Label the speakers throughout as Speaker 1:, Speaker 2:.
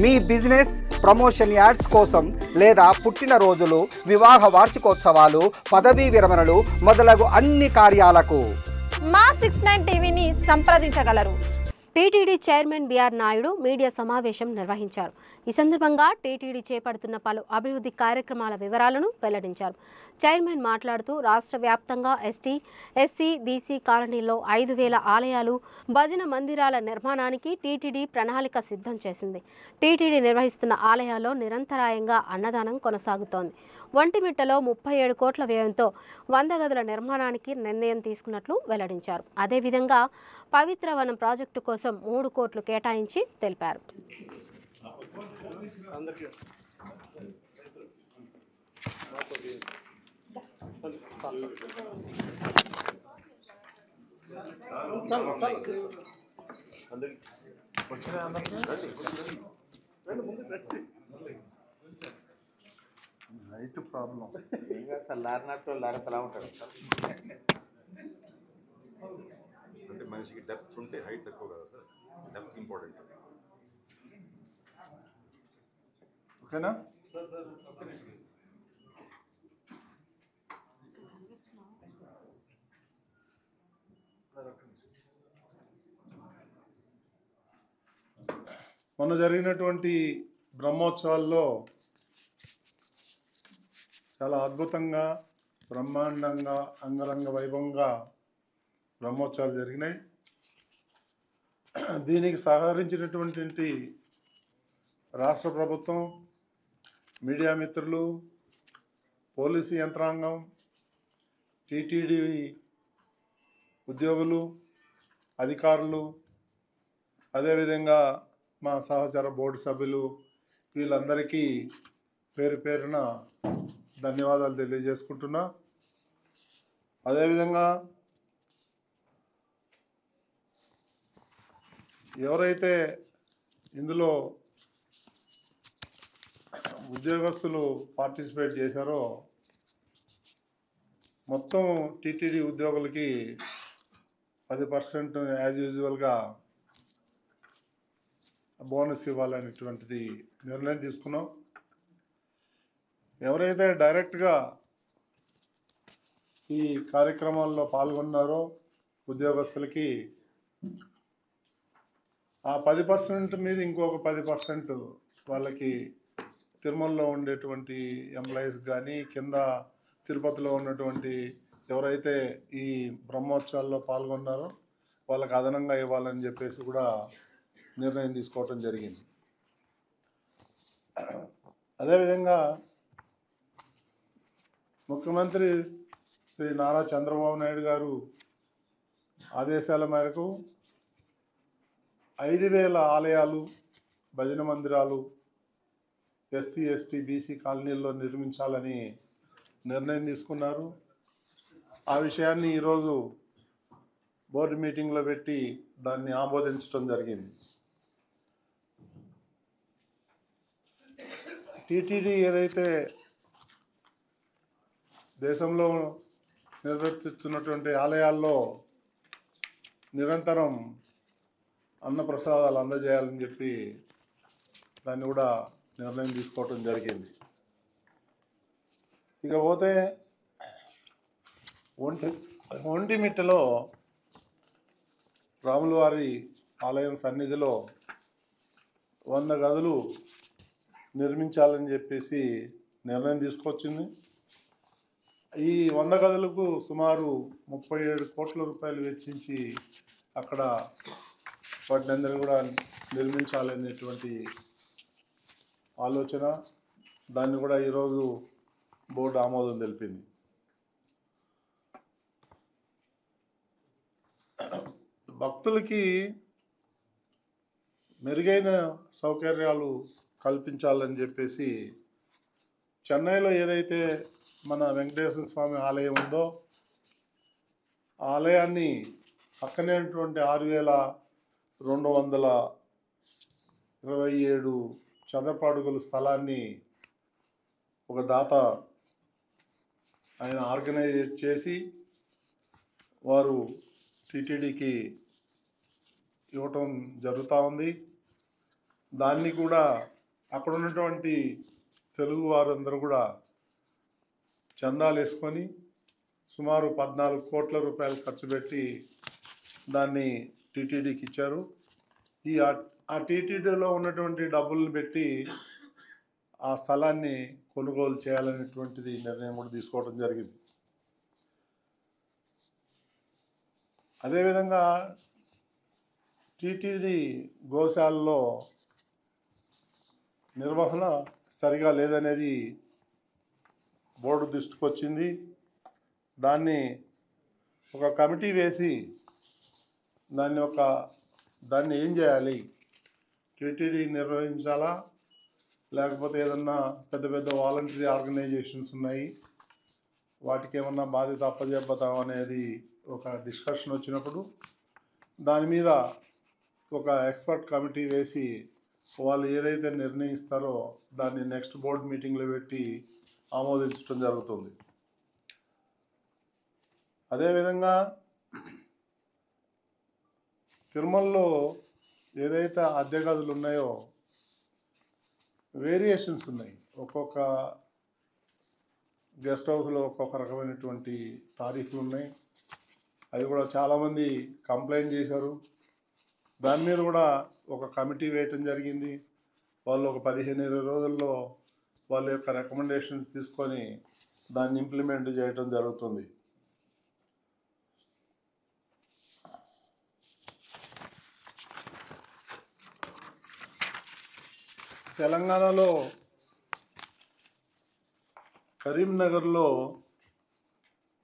Speaker 1: మీ business promotion ads కోసం లేదా పుట్టినరోజులు, వివాహ వార్షికోత్సవాలు, పదవీ విరమణలు మొదలగు అన్ని కార్యాలకు
Speaker 2: మా 69 టీవీని సంప్రదించగలరు.
Speaker 3: TTD chairman BR Naidu media సమావేశం నిర్వహించారు. ఈ సందర్భంగా టీటీడీ చేపడుతున్న పలు అభివృద్ధి కార్యక్రమాల వివరాలను వెల్లడించారు. చైర్మన్ మాట్లాడుతూ రాష్ట్ర వ్యాప్తంగా ఎస్టీ, ఎస్సీ, బీసీ కాలనీల్లో 5,000 ఆలయాలు, భజన మందిరాల నిర్మాణానికి టీటీడీ ప్రణాళిక సిద్ధం చేసింది. టీటీడీ నిర్వహిస్తున్న ఆలయాల్లో నిరంతరాయంగా అన్నదానం కొనసాగుతోంది. ఒంటిమిట్టలో 37 కోట్ల వ్యయంతో 100 గదుల నిర్మాణానికి నిర్ణయం తీసుకున్నట్లు వెల్లడించారు. అదేవిధంగా పవిత్ర వనం ప్రాజెక్టు కోసం 3 కోట్లు కేటాయించి తెలిపారు.
Speaker 4: హైట్ ప్రాబ్లం
Speaker 5: అసలు లారినట్టు లారెంతలా ఉంటాడు.
Speaker 6: అంటే మనిషికి డెప్త్ ఉంటే హైట్ తక్కువ కదా సార్, డెప్త్ ఇంపార్టెంట్.
Speaker 4: ఓకేనా? మొన్న జరిగినటువంటి బ్రహ్మోత్సవాల్లో చాలా అద్భుతంగా, బ్రహ్మాండంగా, అంగరంగ వైభవంగా బ్రహ్మోత్సవాలు జరిగినాయి. దీనికి సహకరించినటువంటి రాష్ట్ర ప్రభుత్వం, మీడియా మిత్రులు, పోలీసు యంత్రాంగం, టీటీడీ ఉద్యోగులు, అధికారులు, అదేవిధంగా మా సహచర బోర్డు సభ్యులు, వీళ్ళందరికీ పేరు పేరున ధన్యవాదాలు తెలియజేసుకుంటున్నా. అదేవిధంగా ఎవరైతే ఇందులో ఉద్యోగస్తులు పార్టిసిపేట్ చేశారో మొత్తం టీటీడీ ఉద్యోగులకి 10% యాజ్ యూజువల్గా బోనస్ ఇవ్వాలనేటువంటిది నిర్ణయం తీసుకున్నాం. ఎవరైతే డైరెక్ట్గా ఈ కార్యక్రమాల్లో పాల్గొన్నారో ఉద్యోగస్తులకి ఆ 10% మీద ఇంకొక 10% వాళ్ళకి తిరుమలలో ఉండేటువంటి ఎంప్లాయీస్ కానీ, కింద తిరుపతిలో ఉన్నటువంటి ఎవరైతే ఈ బ్రహ్మోత్సవాల్లో పాల్గొన్నారో వాళ్ళకి అదనంగా ఇవ్వాలని చెప్పేసి కూడా నిర్ణయం తీసుకోవటం జరిగింది. అదేవిధంగా ముఖ్యమంత్రి శ్రీ నారా చంద్రబాబు నాయుడు గారు ఆదేశాల మేరకు 5,000 ఆలయాలు, భజన మందిరాలు ఎస్సీ, ఎస్టీ, బీసీ కాలనీల్లో నిర్మించాలని నిర్ణయం తీసుకున్నారు. ఆ విషయాన్ని ఈరోజు బోర్డు మీటింగ్లో పెట్టి దాన్ని ఆమోదించడం జరిగింది. టీటీడీ ఏదైతే దేశంలో నిర్వర్తిస్తున్నటువంటి ఆలయాల్లో నిరంతరం అన్నప్రసాదాలు అందజేయాలని చెప్పి దాన్ని కూడా నిర్ణయం తీసుకోవటం జరిగింది. ఇకపోతే ఒంటిమిట్టలో రాములవారి ఆలయం సన్నిధిలో 100 గదులు నిర్మించాలని చెప్పేసి నిర్ణయం తీసుకొచ్చింది. ఈ 100 గదులకు సుమారు 37 కోట్ల రూపాయలు వెచ్చించి అక్కడ వాటిని అందరూ కూడా నిర్మించాలనేటువంటి ఆలోచన. దాన్ని కూడా ఈరోజు బోర్డు ఆమోదం తెలిపింది. భక్తులకి మెరుగైన సౌకర్యాలు కల్పించాలని చెప్పేసి చెన్నైలో ఏదైతే మన వెంకటేశ్వర స్వామి ఆలయం ఉందో ఆ ఆలయాన్ని పక్కనే ఉన్నటువంటి 6,227 చదరపు అడుగుల స్థలాన్ని ఒక దాత ఆయన ఆర్గనైజ్ చేసి వారు టీటీడీకి ఇవ్వటం జరుగుతూ ఉంది. దాన్ని కూడా అక్కడ ఉన్నటువంటి తెలుగు వారందరూ కూడా చందాలు వేసుకొని సుమారు 14 కోట్ల రూపాయలు ఖర్చు పెట్టి దాన్ని టీటీడీకి ఇచ్చారు. ఆ టీటీడీలో ఉన్నటువంటి డబ్బులను పెట్టి ఆ స్థలాన్ని కొనుగోలు చేయాలనేటువంటిది నిర్ణయం కూడా తీసుకోవడం జరిగింది. అదేవిధంగా టీటీడీ గోశాలలో నిర్వహణ సరిగా లేదనేది బోర్డు దృష్టికి వచ్చింది. దాన్ని ఒక కమిటీ వేసి దాన్ని ఏం చేయాలి, టీటీడీ నిర్వహించాలా లేకపోతే ఏదన్నా పెద్ద పెద్ద వాలంటరీ ఆర్గనైజేషన్స్ ఉన్నాయి వాటికి ఏమన్నా బాధ్యత అప్పచెప్పుతాం అనేది ఒక డిస్కషన్ వచ్చినప్పుడు దాని మీద ఒక ఎక్స్పర్ట్ కమిటీ వేసి వాళ్ళు ఏదైతే నిర్ణయిస్తారో దాన్ని నెక్స్ట్ బోర్డు మీటింగ్లో పెట్టి ఆమోదించడం జరుగుతుంది. అదేవిధంగా తిరుమలలో ఏదైతే అద్దె గదులు ఉన్నాయో వేరియేషన్స్ ఉన్నాయి. ఒక్కొక్క గెస్ట్ హౌస్లో ఒక్కొక్క రకమైనటువంటి తారీఫ్లు ఉన్నాయి. అది కూడా చాలామంది కంప్లైంట్ చేశారు. దాని మీద కూడా ఒక కమిటీ వేయటం జరిగింది. వాళ్ళు ఒక 15-20 రోజుల్లో వాళ్ళ యొక్క రికమెండేషన్స్ తీసుకొని దాన్ని ఇంప్లిమెంట్ చేయటం జరుగుతుంది. తెలంగాణలో కరీంనగర్లో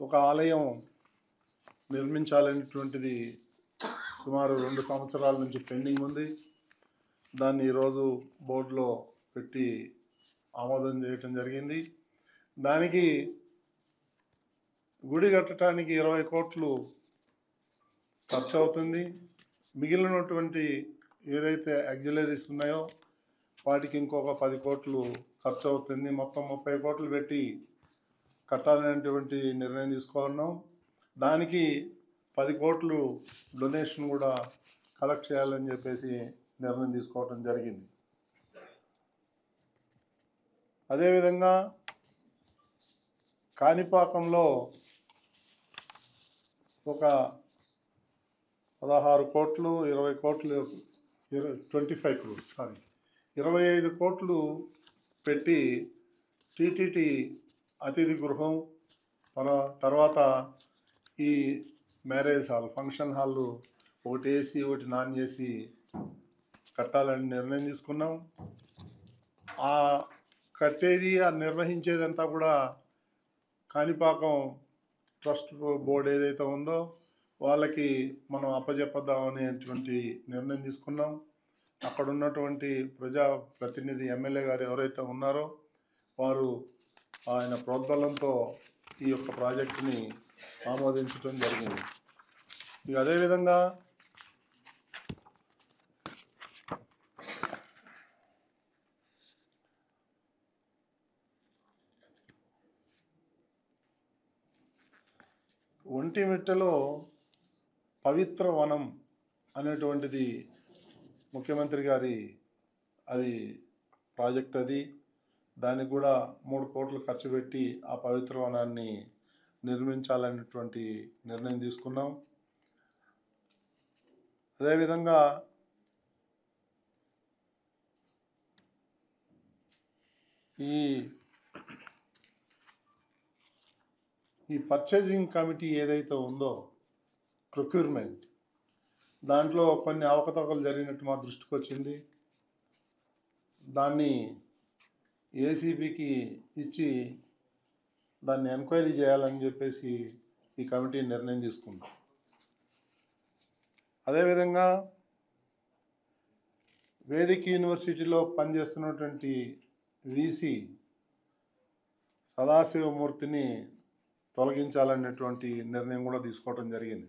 Speaker 4: ఒక ఆలయం నిర్మించాలనేటువంటిది సుమారు 2 సంవత్సరాల నుంచి పెండింగ్ ఉంది. దాన్ని ఈరోజు బోర్డులో పెట్టి ఆమోదం చేయటం జరిగింది. దానికి గుడి కట్టడానికి 20 కోట్లు ఖర్చు అవుతుంది. మిగిలినటువంటి ఏదైతే ఆక్సిలరీస్ ఉన్నాయో వాటికి ఇంకొక 10 కోట్లు ఖర్చు అవుతుంది. మొత్తం 30 కోట్లు పెట్టి కట్టాలనేటువంటి నిర్ణయం తీసుకున్నాం. దానికి 10 కోట్లు డొనేషన్ కూడా కలెక్ట్ చేయాలని చెప్పేసి నిర్ణయం తీసుకోవడం జరిగింది. అదేవిధంగా కాణిపాకంలో ఒక 16 కోట్లు 20 కోట్లు 25 crores 25 కోట్లు పెట్టి టీటీటీ అతిథి గృహం తర్వాత ఈ మ్యారేజ్ హాల్ ఫంక్షన్ హాళ్ళు ఒకటి ఏసీ ఒకటి నాన్ ఏసీ కట్టాలని నిర్ణయం తీసుకున్నాం. ఆ కట్టేది ఆ నిర్వహించేదంతా కూడా కాణిపాకం ట్రస్ట్ బోర్డు ఏదైతే ఉందో వాళ్ళకి మనం అప్పచెప్పదాం అనేటువంటి నిర్ణయం తీసుకున్నాం. అక్కడ ఉన్నటువంటి ప్రజాప్రతినిధి ఎమ్మెల్యే గారు ఎవరైతే ఉన్నారో వారు ఆయన ప్రోద్బలంతో ఈ యొక్క ప్రాజెక్టుని ఆమోదించడం జరిగింది. ఇక అదేవిధంగా ఒంటిమిట్టలో పవిత్ర వనం అనేటువంటిది ముఖ్యమంత్రి గారి అది ప్రాజెక్ట్. దానికి కూడా 3 కోట్లు ఖర్చు పెట్టి ఆ పవిత్ర వనాన్ని నిర్మించాలనేటువంటి నిర్ణయం తీసుకున్నాం. అదేవిధంగా ఈ పర్చేజింగ్ కమిటీ ఏదైతే ఉందో ప్రొక్యూర్మెంట్ దాంట్లో కొన్ని అవకతవకలు జరిగినట్టు మా దృష్టికి వచ్చింది. దాన్ని ఏసీబీకి ఇచ్చి దాన్ని ఎంక్వైరీ చేయాలని చెప్పేసి ఈ కమిటీ నిర్ణయం తీసుకుంది. అదేవిధంగా వేదిక్ యూనివర్సిటీలో పనిచేస్తున్నటువంటి వీసీ సదాశివమూర్తిని తొలగించాలనేటువంటి నిర్ణయం కూడా తీసుకోవడం జరిగింది.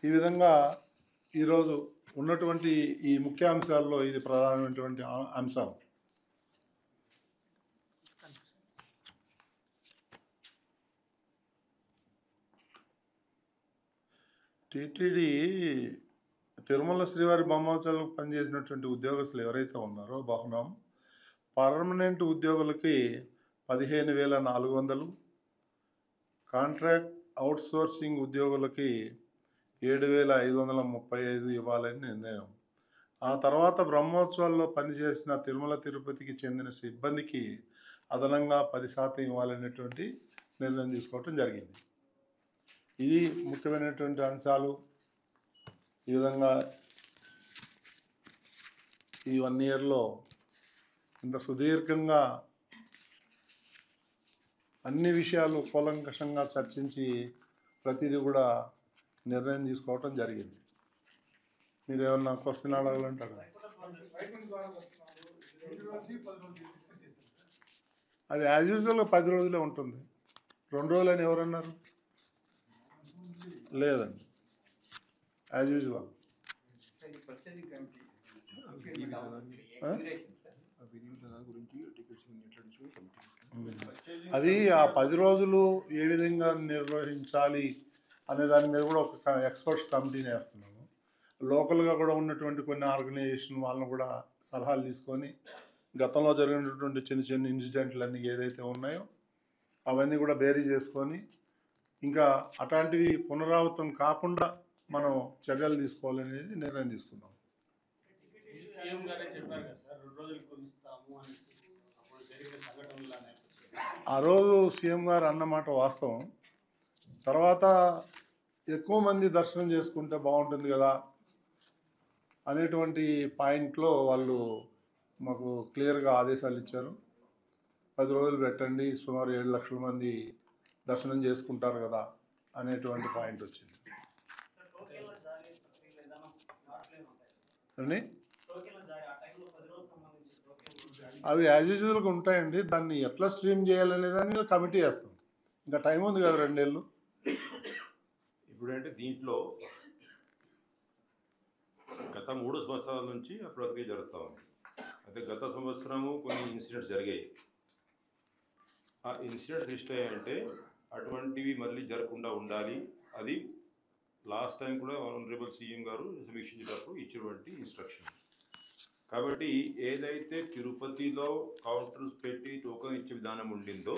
Speaker 4: ఈ విధంగా ఈరోజు ఉన్నటువంటి ఈ ముఖ్యాంశాల్లో ఇది ప్రధానమైనటువంటి అంశం. టీటీడీ తిరుమల శ్రీవారి బ్రహ్మోత్సవాలకు పనిచేసినటువంటి ఉద్యోగస్తులు ఎవరైతే ఉన్నారో బహుళం పర్మనెంట్ ఉద్యోగులకి 15,400, కాంట్రాక్ట్ అవుట్సోర్సింగ్ ఉద్యోగులకి 7,535 ఇవ్వాలని నిర్ణయం. ఆ తర్వాత బ్రహ్మోత్సవాల్లో పనిచేసిన తిరుమల తిరుపతికి చెందిన సిబ్బందికి అదనంగా 10% ఇవ్వాలనేటువంటి నిర్ణయం తీసుకోవటం జరిగింది. ఇది ముఖ్యమైనటువంటి అంశాలు. ఈ విధంగా ఈ 1 ఇయర్లో ఇంత సుదీర్ఘంగా అన్ని విషయాలు కూలంకషంగా చర్చించి ప్రతిదీ కూడా నిర్ణయం తీసుకోవటం జరిగింది. మీరు ఏమన్నా క్వశ్చన్ అడగాలంటారా? అది యాజ్ యూజువల్గా 10 రోజులే ఉంటుంది. 2 రోజులు అని ఎవరన్నారు? లేదండి, యాజ్ యూజువల్. అది ఆ 10 రోజులు ఏ విధంగా నిర్వహించాలి అనే దాని మీద కూడా ఒక ఎక్స్పర్ట్స్ కమిటీని వేస్తున్నాము. లోకల్గా కూడా ఉన్నటువంటి కొన్ని ఆర్గనైజేషన్ వాళ్ళని కూడా సలహాలు తీసుకొని గతంలో జరిగినటువంటి చిన్న చిన్న ఇన్సిడెంట్లన్నీ ఏదైతే ఉన్నాయో అవన్నీ కూడా బేరీ చేసుకొని ఇంకా అట్లాంటివి పునరావృతం కాకుండా మనం చర్యలు తీసుకోవాలనేది నిర్ణయం తీసుకున్నాం.
Speaker 7: సీఎం గారే చెప్పారు కదా సార్, 2 రోజులు కుదిస్తాము అని. అప్పుడు జరిగిన సంఘటనలు
Speaker 4: ఆ రోజు సీఎం గారు అన్నమాట వాస్తవం. తర్వాత ఎక్కువ మంది దర్శనం చేసుకుంటే బాగుంటుంది కదా అనేటువంటి పాయింట్లో వాళ్ళు మాకు క్లియర్గా ఆదేశాలు ఇచ్చారు. 10 రోజులు పెట్టండి, సుమారు 7 లక్షల మంది దర్శనం చేసుకుంటారు కదా అనేటువంటి పాయింట్ వచ్చింది. అవి యాజ్ యూజువల్గా ఉంటాయండి. దాన్ని ఎట్లా స్ట్రీమ్ చేయాలనే దాని మీద కమిటీ వేస్తాం. ఇంకా టైం ఉంది కదా 2 ఏళ్ళు.
Speaker 6: ఇప్పుడంటే దీంట్లో గత 3 సంవత్సరాల నుంచి ఆ ప్రక్రియ జరుగుతూ ఉంది. అయితే గత సంవత్సరము కొన్ని ఇన్సిడెంట్స్ జరిగాయి. ఆ ఇన్సిడెంట్స్ ఇష్టాయంటే అటువంటివి మళ్ళీ జరగకుండా ఉండాలి. అది లాస్ట్ టైం కూడా ఆనరబుల్ సీఎం గారు సమీక్షించేటప్పుడు ఇచ్చినటువంటి ఇన్స్ట్రక్షన్. కాబట్టి ఏదైతే తిరుపతిలో కౌంటర్స్ పెట్టి టోకెన్ ఇచ్చే విధానం ఉండిందో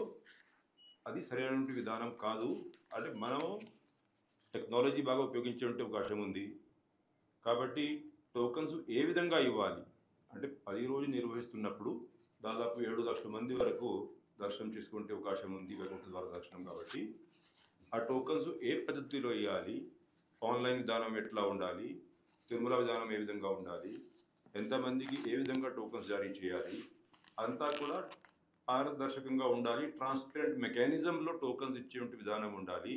Speaker 6: అది సరైనటువంటి విధానం కాదు. అంటే మనం టెక్నాలజీ బాగా ఉపయోగించే అవకాశం ఉంది. కాబట్టి టోకన్స్ ఏ విధంగా ఇవ్వాలి అంటే 10 రోజులు నిర్వహిస్తున్నప్పుడు దాదాపు 7 లక్షల మంది వరకు దర్శనం చేసుకునే అవకాశం ఉంది వైకుంఠ ద్వార దర్శనం. కాబట్టి ఆ టోకన్స్ ఏ పద్ధతిలో ఇవ్వాలి, ఆన్లైన్ విధానం ఎట్లా ఉండాలి, తిరుమల విధానం ఏ విధంగా ఉండాలి, ఎంతమందికి ఏ విధంగా టోకన్స్ జారీ చేయాలి, అంతా కూడా పారదర్శకంగా ఉండాలి. ట్రాన్స్పరెంట్ మెకానిజంలో టోకన్స్ ఇచ్చే విధానం ఉండాలి.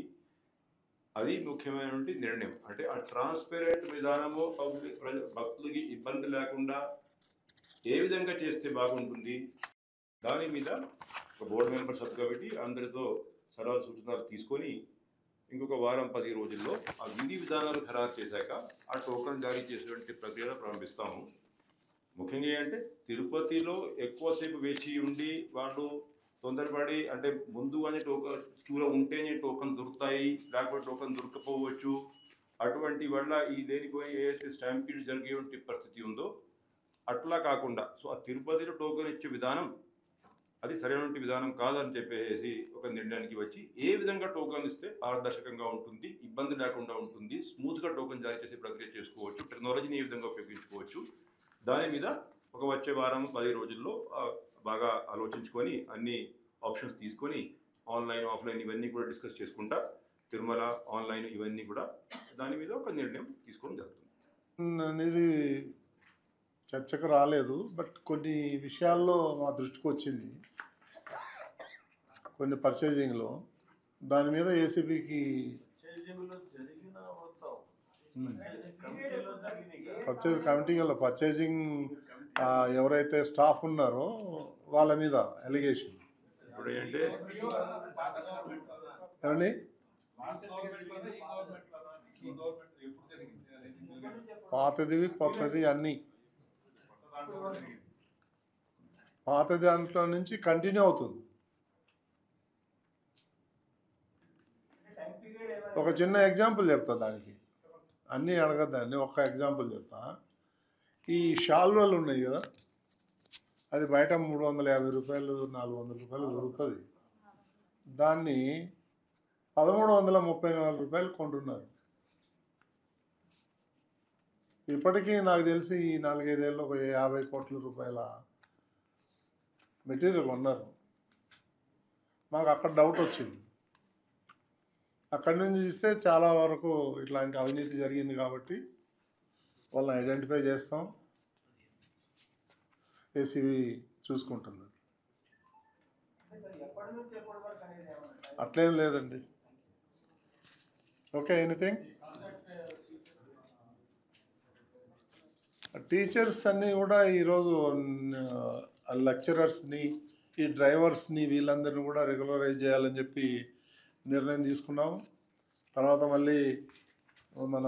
Speaker 6: అది ముఖ్యమైనటువంటి నిర్ణయం. అంటే ఆ ట్రాన్స్పరెంట్ విధానము భక్తులకి ఇబ్బంది లేకుండా ఏ విధంగా చేస్తే బాగుంటుంది దాని మీద ఒక బోర్డు మెంబర్ సబ్ కమిటీ అందరితో సలహా సూచనలు తీసుకొని ఇంకొక వారం 10 రోజుల్లో ఆ విధి విధానాలు ఖరారు చేశాక ఆ టోకన్ జారీ చేసేటువంటి ప్రక్రియను ప్రారంభిస్తాము. ముఖ్యంగా ఏంటంటే తిరుపతిలో ఎక్కువసేపు వేచి ఉండి వాళ్ళు తొందరపడి అంటే ముందు అని టోకన్ క్యూలో ఉంటేనే టోకన్ దొరుకుతాయి, లేకపోతే టోకన్ దొరకపోవచ్చు. అటువంటి వల్ల ఈ లేనిపోయి ఏదైతే స్టాంపీడ్ జరిగేటువంటి పరిస్థితి ఉందో అట్లా కాకుండా సో ఆ తిరుపతిలో టోకన్ ఇచ్చే విధానం అది సరైనటువంటి విధానం కాదని చెప్పేసి ఒక నిర్ణయానికి వచ్చి ఏ విధంగా టోకన్ ఇస్తే పారదర్శకంగా ఉంటుంది, ఇబ్బంది లేకుండా ఉంటుంది, స్మూత్గా టోకన్ జారీ చేసే ప్రక్రియ చేసుకోవచ్చు, టెక్నాలజీని ఏ విధంగా ఉపయోగించుకోవచ్చు దాని మీద ఒక వచ్చే వారం 10 రోజుల్లో బాగా ఆలోచించుకొని అన్ని ఆప్షన్స్ తీసుకొని ఆన్లైన్ ఆఫ్లైన్ ఇవన్నీ కూడా డిస్కస్ చేసుకుంటా తిరుమల ఆన్లైన్ ఇవన్నీ కూడా దాని మీద ఒక నిర్ణయం తీసుకోవడం జరుగుతుంది.
Speaker 4: అనేది చర్చకు రాలేదు, బట్ కొన్ని విషయాల్లో మా దృష్టికి వచ్చింది. కొన్ని పర్చేజింగ్లో దాని మీద ఏసీబీకి పర్చేజింగ్ ఎవరైతే స్టాఫ్ ఉన్నారో వాళ్ళ మీద ఎలిగేషన్ ఏమండి పాతది కొత్తది అన్నీ పాత దాంట్లో నుంచి కంటిన్యూ అవుతుంది. ఒక చిన్న ఎగ్జాంపుల్ చెప్తా దానికి. అన్నీ అడగద్దండి. ఒక్క ఎగ్జాంపుల్ చెప్తా. ఈ షాల్వాలు ఉన్నాయి కదా, అది బయట 350 రూపాయలు 400 రూపాయలు దొరుకుతుంది. దాన్ని 1334 రూపాయలు కొంటున్నారు. ఇప్పటికీ నాకు తెలిసి ఈ 4-5 ఏళ్ళు ఒక 50 కోట్ల రూపాయల మెటీరియల్ కొన్నారు. మాకు అక్కడ డౌట్ వచ్చింది. అక్కడి నుంచి చూస్తే చాలా వరకు ఇట్లాంటి అవినీతి జరిగింది కాబట్టి వాళ్ళని ఐడెంటిఫై చేస్తాం, ఏసీబీ చూసుకుంటుంది. అట్లేం లేదండి. Okay, anything. టీచర్స్ అన్నీ కూడా ఈరోజు లెక్చరర్స్ని, ఈ డ్రైవర్స్ని, వీళ్ళందరినీ కూడా రెగ్యులరైజ్ చేయాలని చెప్పి నిర్ణయం తీసుకున్నాము. తర్వాత మళ్ళీ మన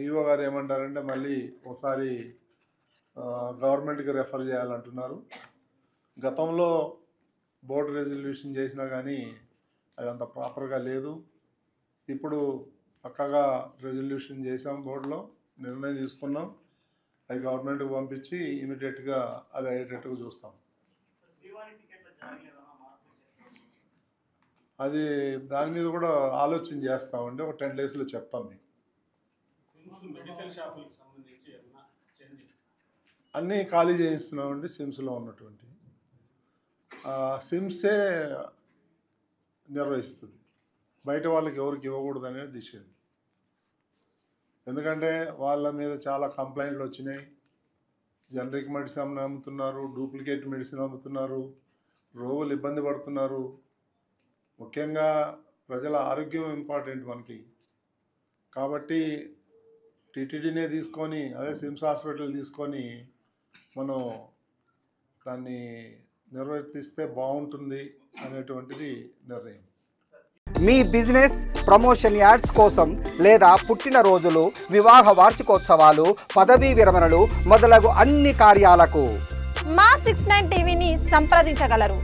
Speaker 4: ఈవో గారు ఏమంటారంటే మళ్ళీ ఒకసారి గవర్నమెంట్కి రెఫర్ చేయాలంటున్నారు. గతంలో బోర్డు రెజల్యూషన్ చేసినా కానీ అదంత ప్రాపర్గా లేదు. ఇప్పుడు పక్కగా రెజల్యూషన్ చేసాం, బోర్డులో నిర్ణయం తీసుకున్నాం. అది గవర్నమెంట్కి పంపించి ఇమీడియట్గా అది అయ్యేటట్టుగా చూస్తాం. అది దాని మీద కూడా ఆలోచన చేస్తామండి. ఒక 10 డేస్లో చెప్తాం మీకు.
Speaker 7: మెడికల్ షాపులకు సంబంధించి ఏమైనా చేంజెస్
Speaker 4: అన్నీ ఖాళీ చేయిస్తున్నామండి. సిమ్స్లో ఉన్నటువంటి సిమ్సే నిర్వహిస్తుంది, బయట వాళ్ళకి ఎవరికి ఇవ్వకూడదు అనేది డిసిషన్. ఎందుకంటే వాళ్ళ మీద చాలా కంప్లైంట్లు వచ్చినాయి. జనరిక్ మెడిసిన్ అమ్ముతున్నారు, డూప్లికేట్ మెడిసిన్ అమ్ముతున్నారు, రోగులు ఇబ్బంది పడుతున్నారు. ముఖ్యంగా ప్రజల ఆరోగ్యం ఇంపార్టెంట్ మనకి. కాబట్టి టీటీడీనే తీసుకొని, అదే సిమ్స్ హాస్పిటల్ తీసుకొని మనం దాన్ని నిర్వర్తిస్తే బాగుంటుంది అనేటువంటిది నిర్ణయం.
Speaker 1: మీ బిజినెస్ ప్రమోషన్ యాడ్స్ కోసం లేదా పుట్టినరోజులు, వివాహ వార్షికోత్సవాలు, పదవీ విరమణలు మొదలగు అన్ని కార్యాలకు
Speaker 2: మా 69 టీవీని సంప్రదించగలరు.